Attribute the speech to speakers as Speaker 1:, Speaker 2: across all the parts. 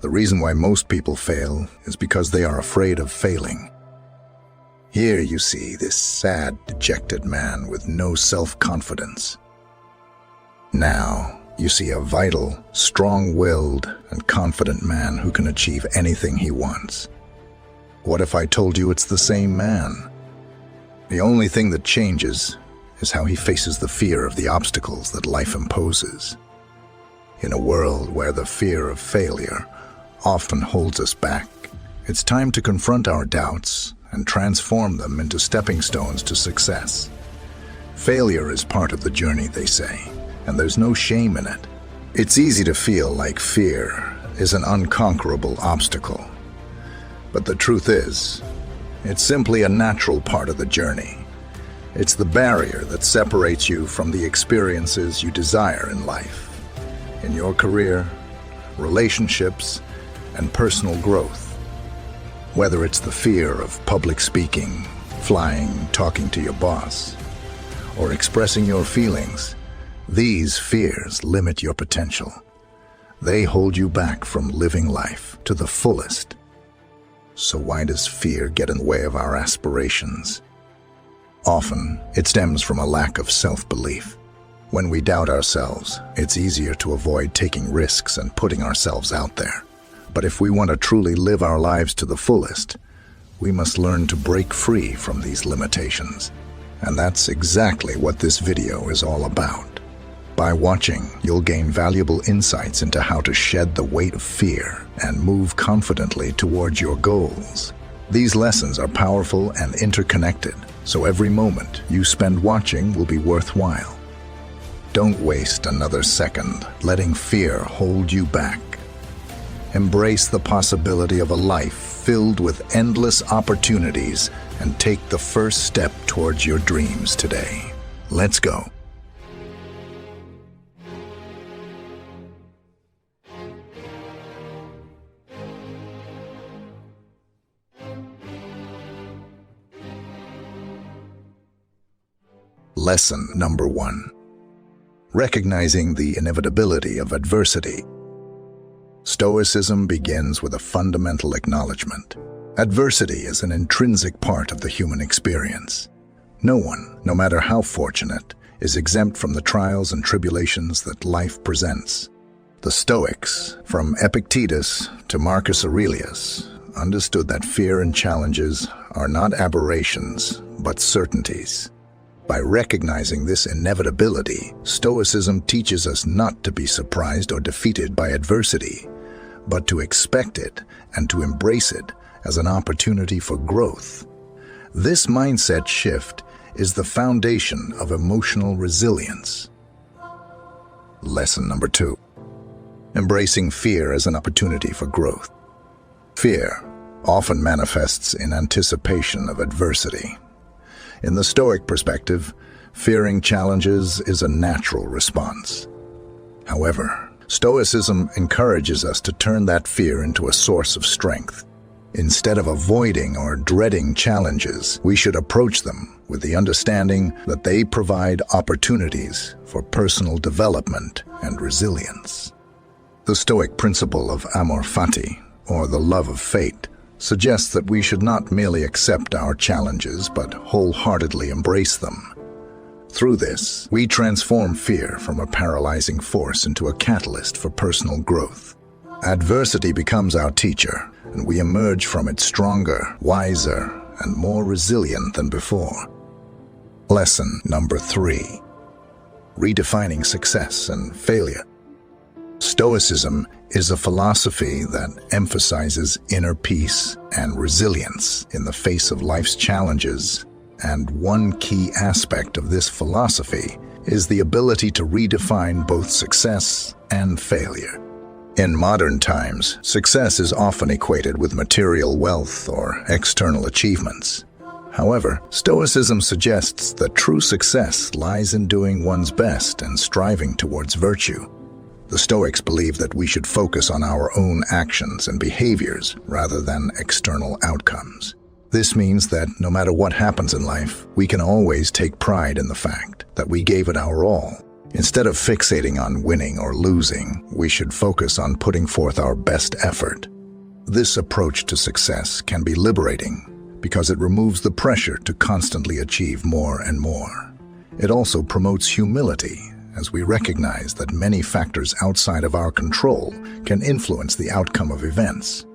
Speaker 1: The reason why most people fail is because they are afraid of failing. Here you see this sad, dejected man with no self-confidence. Now you see a vital, strong-willed, and confident man who can achieve anything he wants. What if I told you it's the same man? The only thing that changes is how he faces the fear of the obstacles that life imposes. In a world where the fear of failure often holds us back, it's time to confront our doubts and transform them into stepping stones to success. Failure is part of the journey, they say, and there's no shame in it. It's easy to feel like fear is an unconquerable obstacle. But the truth is, it's simply a natural part of the journey. It's the barrier that separates you from the experiences you desire in life, in your career, relationships, and personal growth. Whether it's the fear of public speaking, flying, talking to your boss, or expressing your feelings, these fears limit your potential. They hold you back from living life to the fullest. So why does fear get in the way of our aspirations? Often, it stems from a lack of self-belief. When we doubt ourselves, it's easier to avoid taking risks and putting ourselves out there. But if we want to truly live our lives to the fullest, we must learn to break free from these limitations. And that's exactly what this video is all about. By watching, you'll gain valuable insights into how to shed the weight of fear and move confidently towards your goals. These lessons are powerful and interconnected, so every moment you spend watching will be worthwhile. Don't waste another second letting fear hold you back. Embrace the possibility of a life filled with endless opportunities and take the first step towards your dreams today. Let's go. Lesson number 1. Recognizing the inevitability of adversity. Stoicism begins with a fundamental acknowledgement. Adversity is an intrinsic part of the human experience. No one, no matter how fortunate, is exempt from the trials and tribulations that life presents. The Stoics, from Epictetus to Marcus Aurelius, understood that fear and challenges are not aberrations, but certainties. By recognizing this inevitability, Stoicism teaches us not to be surprised or defeated by adversity, but to expect it and to embrace it as an opportunity for growth. This mindset shift is the foundation of emotional resilience. Lesson number 2. Embracing fear as an opportunity for growth. Fear often manifests in anticipation of adversity. In the Stoic perspective, fearing challenges is a natural response. However, Stoicism encourages us to turn that fear into a source of strength. Instead of avoiding or dreading challenges, we should approach them with the understanding that they provide opportunities for personal development and resilience. The Stoic principle of amor fati, or the love of fate, suggests that we should not merely accept our challenges, but wholeheartedly embrace them. Through this, we transform fear from a paralyzing force into a catalyst for personal growth. Adversity becomes our teacher, and we emerge from it stronger, wiser, and more resilient than before. Lesson number 3. Redefining success and failure. Stoicism is a philosophy that emphasizes inner peace and resilience in the face of life's challenges. And one key aspect of this philosophy is the ability to redefine both success and failure. In modern times, success is often equated with material wealth or external achievements. However, Stoicism suggests that true success lies in doing one's best and striving towards virtue. The Stoics believe that we should focus on our own actions and behaviors rather than external outcomes. This means that no matter what happens in life, we can always take pride in the fact that we gave it our all. Instead of fixating on winning or losing, we should focus on putting forth our best effort. This approach to success can be liberating because it removes the pressure to constantly achieve more and more. It also promotes humility, as we recognize that many factors outside of our control can influence the outcome of events.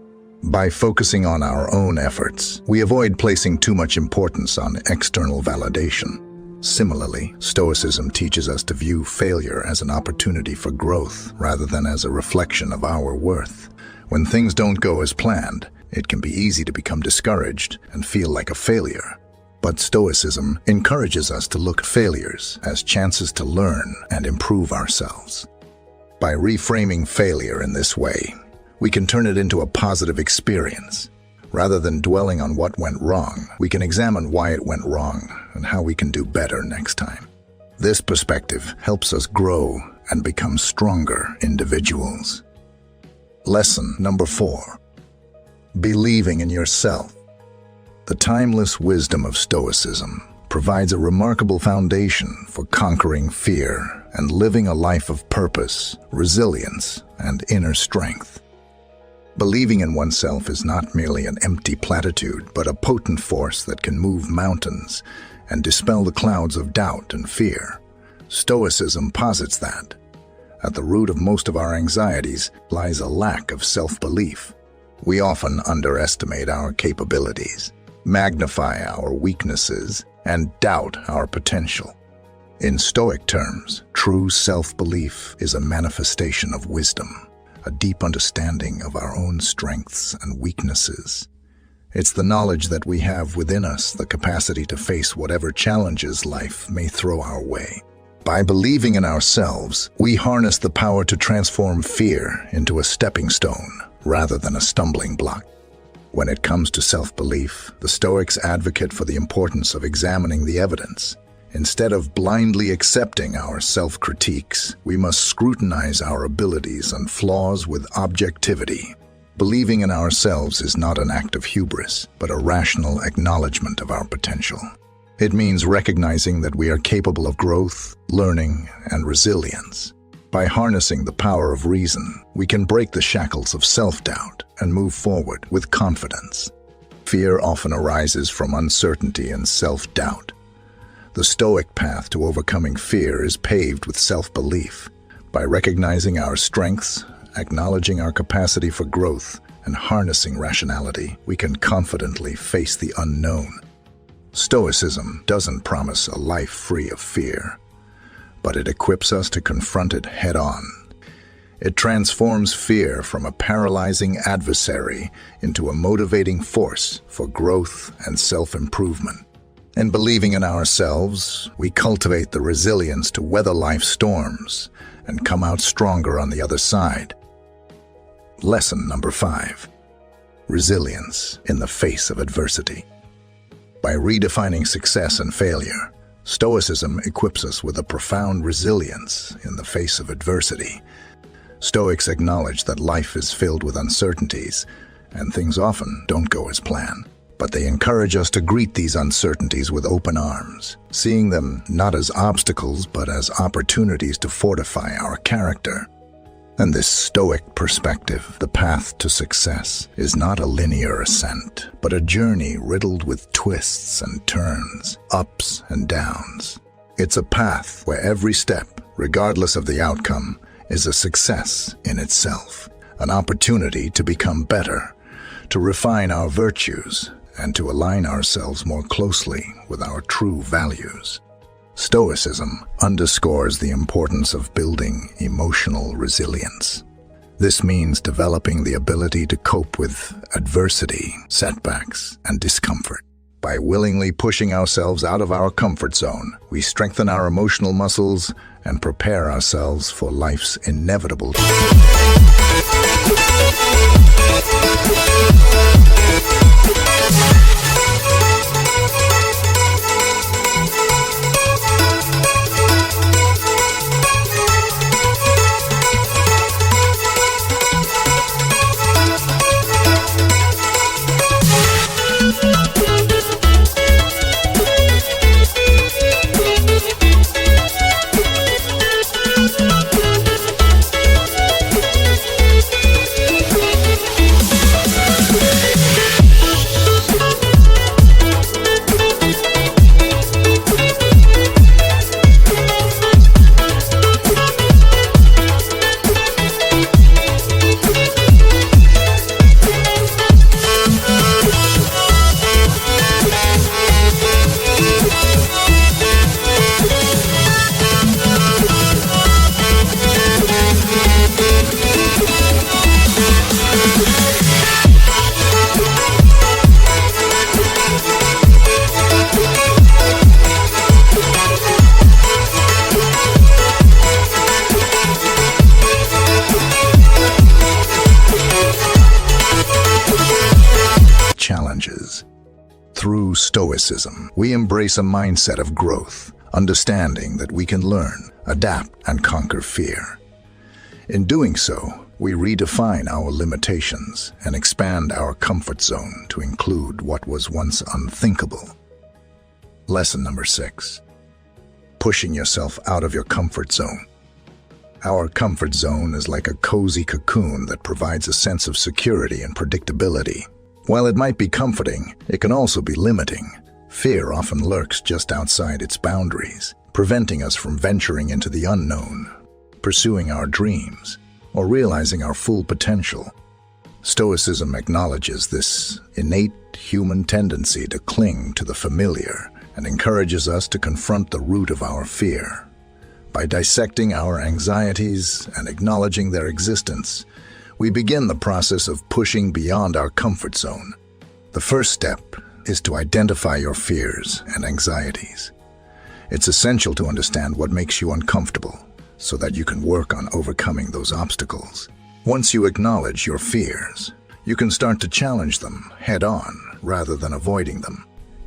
Speaker 1: By focusing on our own efforts, we avoid placing too much importance on external validation. Similarly, Stoicism teaches us to view failure as an opportunity for growth rather than as a reflection of our worth. When things don't go as planned, it can be easy to become discouraged and feel like a failure. But Stoicism encourages us to look at failures as chances to learn and improve ourselves. By reframing failure in this way, we can turn it into a positive experience. Rather than dwelling on what went wrong, we can examine why it went wrong and how we can do better next time. This perspective helps us grow and become stronger individuals. Lesson number 4. Believing in yourself. The timeless wisdom of Stoicism provides a remarkable foundation for conquering fear and living a life of purpose, resilience, and inner strength. Believing in oneself is not merely an empty platitude, but a potent force that can move mountains and dispel the clouds of doubt and fear. Stoicism posits that at the root of most of our anxieties lies a lack of self-belief. We often underestimate our capabilities, magnify our weaknesses, and doubt our potential. In Stoic terms, true self-belief is a manifestation of wisdom, a deep understanding of our own strengths and weaknesses. It's the knowledge that we have within us the capacity to face whatever challenges life may throw our way. By believing in ourselves, we harness the power to transform fear into a stepping stone rather than a stumbling block. When it comes to self-belief, the Stoics advocate for the importance of examining the evidence. Instead of blindly accepting our self-critiques, we must scrutinize our abilities and flaws with objectivity. Believing in ourselves is not an act of hubris, but a rational acknowledgement of our potential. It means recognizing that we are capable of growth, learning, and resilience. By harnessing the power of reason, we can break the shackles of self-doubt and move forward with confidence. Fear often arises from uncertainty and self-doubt. The Stoic path to overcoming fear is paved with self-belief. By recognizing our strengths, acknowledging our capacity for growth, and harnessing rationality, we can confidently face the unknown. Stoicism doesn't promise a life free of fear, but it equips us to confront it head-on. It transforms fear from a paralyzing adversary into a motivating force for growth and self-improvement. In believing in ourselves, we cultivate the resilience to weather life's storms and come out stronger on the other side. Lesson number 5. Resilience in the face of adversity. By redefining success and failure, Stoicism equips us with a profound resilience in the face of adversity. Stoics acknowledge that life is filled with uncertainties, and things often don't go as planned. But they encourage us to greet these uncertainties with open arms, seeing them not as obstacles but as opportunities to fortify our character. In this Stoic perspective, the path to success is not a linear ascent, but a journey riddled with twists and turns, ups and downs. It's a path where every step, regardless of the outcome, is a success in itself, an opportunity to become better, to refine our virtues, and to align ourselves more closely with our true values. Stoicism underscores the importance of building emotional resilience. This means developing the ability to cope with adversity, setbacks, and discomfort. By willingly pushing ourselves out of our comfort zone, we strengthen our emotional muscles and prepare ourselves for life's inevitable Through Stoicism, we embrace a mindset of growth, understanding that we can learn, adapt, and conquer fear. In doing so, we redefine our limitations and expand our comfort zone to include what was once unthinkable. Lesson number 6. Pushing yourself out of your comfort zone. Our comfort zone is like a cozy cocoon that provides a sense of security and predictability. While it might be comforting, it can also be limiting. Fear often lurks just outside its boundaries, preventing us from venturing into the unknown, pursuing our dreams, or realizing our full potential. Stoicism acknowledges this innate human tendency to cling to the familiar and encourages us to confront the root of our fear. By dissecting our anxieties and acknowledging their existence, we begin the process of pushing beyond our comfort zone. The first step is to identify your fears and anxieties. It's essential to understand what makes you uncomfortable so that you can work on overcoming those obstacles. Once you acknowledge your fears, you can start to challenge them head-on rather than avoiding them.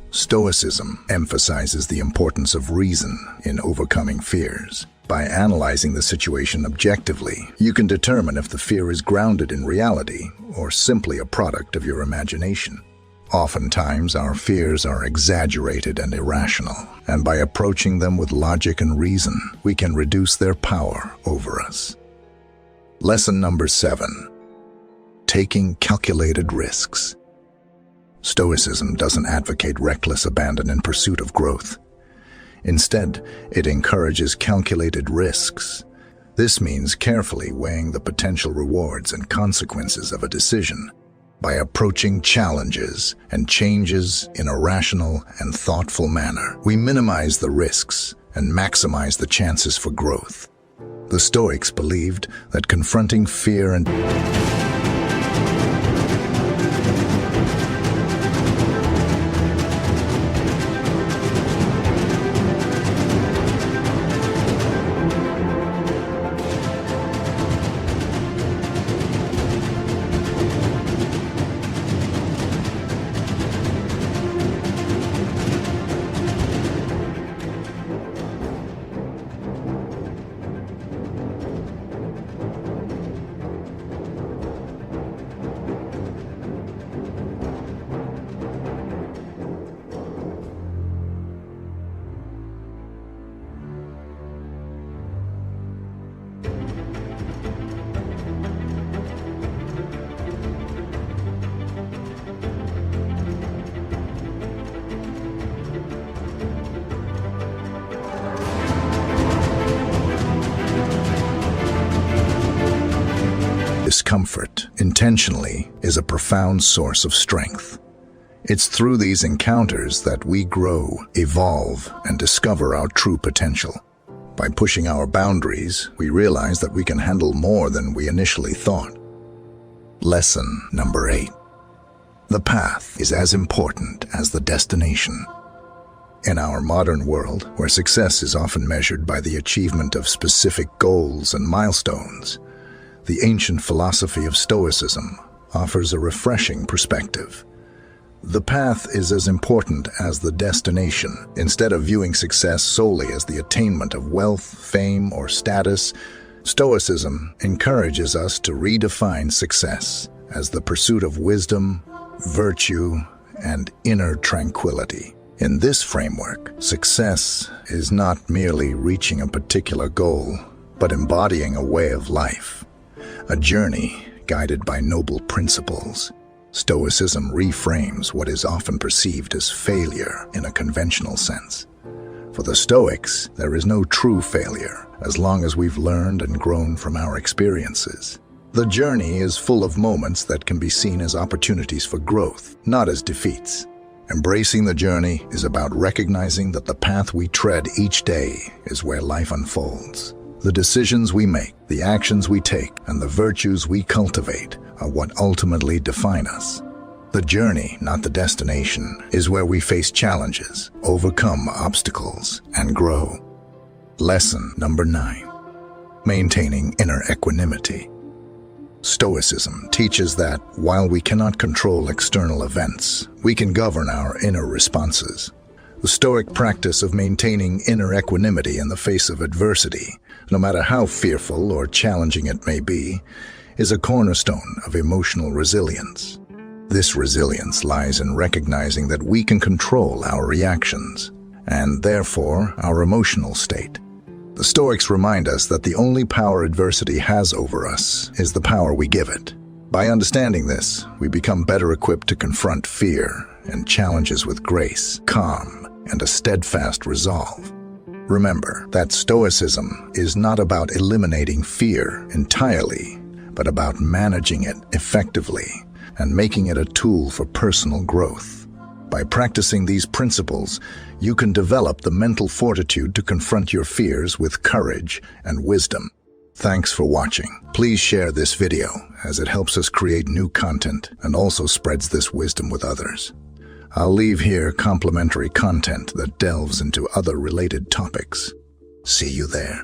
Speaker 1: Stoicism emphasizes the importance of reason in overcoming fears. By analyzing the situation objectively, you can determine if the fear is grounded in reality or simply a product of your imagination. Oftentimes, our fears are exaggerated and irrational, and by approaching them with logic and reason, we can reduce their power over us. Lesson number 7. Taking calculated risks. Stoicism doesn't advocate reckless abandon in pursuit of growth. Instead, it encourages calculated risks. This means carefully weighing the potential rewards and consequences of a decision. By approaching challenges and changes in a rational and thoughtful manner, we minimize the risks and maximize the chances for growth. The Stoics believed that confronting fear and discomfort intentionally is a profound source of strength. It's through these encounters that we grow, evolve, and discover our true potential. By pushing our boundaries, we realize that we can handle more than we initially thought. Lesson number 8. The path is as important as the destination. In our modern world, where success is often measured by the achievement of specific goals and milestones, the ancient philosophy of Stoicism offers a refreshing perspective. The path is as important as the destination. Instead of viewing success solely as the attainment of wealth, fame, or status, Stoicism encourages us to redefine success as the pursuit of wisdom, virtue, and inner tranquility. In this framework, success is not merely reaching a particular goal, but embodying a way of life, a journey guided by noble principles. Stoicism reframes what is often perceived as failure in a conventional sense. For the Stoics, there is no true failure as long as we've learned and grown from our experiences. The journey is full of moments that can be seen as opportunities for growth, not as defeats. Embracing the journey is about recognizing that the path we tread each day is where life unfolds. The decisions we make, the actions we take, and the virtues we cultivate are what ultimately define us. The journey, not the destination, is where we face challenges, overcome obstacles, and grow. Lesson number 9. Maintaining inner equanimity. Stoicism teaches that while we cannot control external events, we can govern our inner responses. The Stoic practice of maintaining inner equanimity in the face of adversity, no matter how fearful or challenging it may be, is a cornerstone of emotional resilience. This resilience lies in recognizing that we can control our reactions, and therefore our emotional state. The Stoics remind us that the only power adversity has over us is the power we give it. By understanding this, we become better equipped to confront fear and challenges with grace, calm, and a steadfast resolve. Remember that Stoicism is not about eliminating fear entirely, but about managing it effectively and making it a tool for personal growth. By practicing these principles, you can develop the mental fortitude to confront your fears with courage and wisdom. Thanks for watching. Please share this video as it helps us create new content and also spreads this wisdom with others. I'll leave here complimentary content that delves into other related topics. See you there.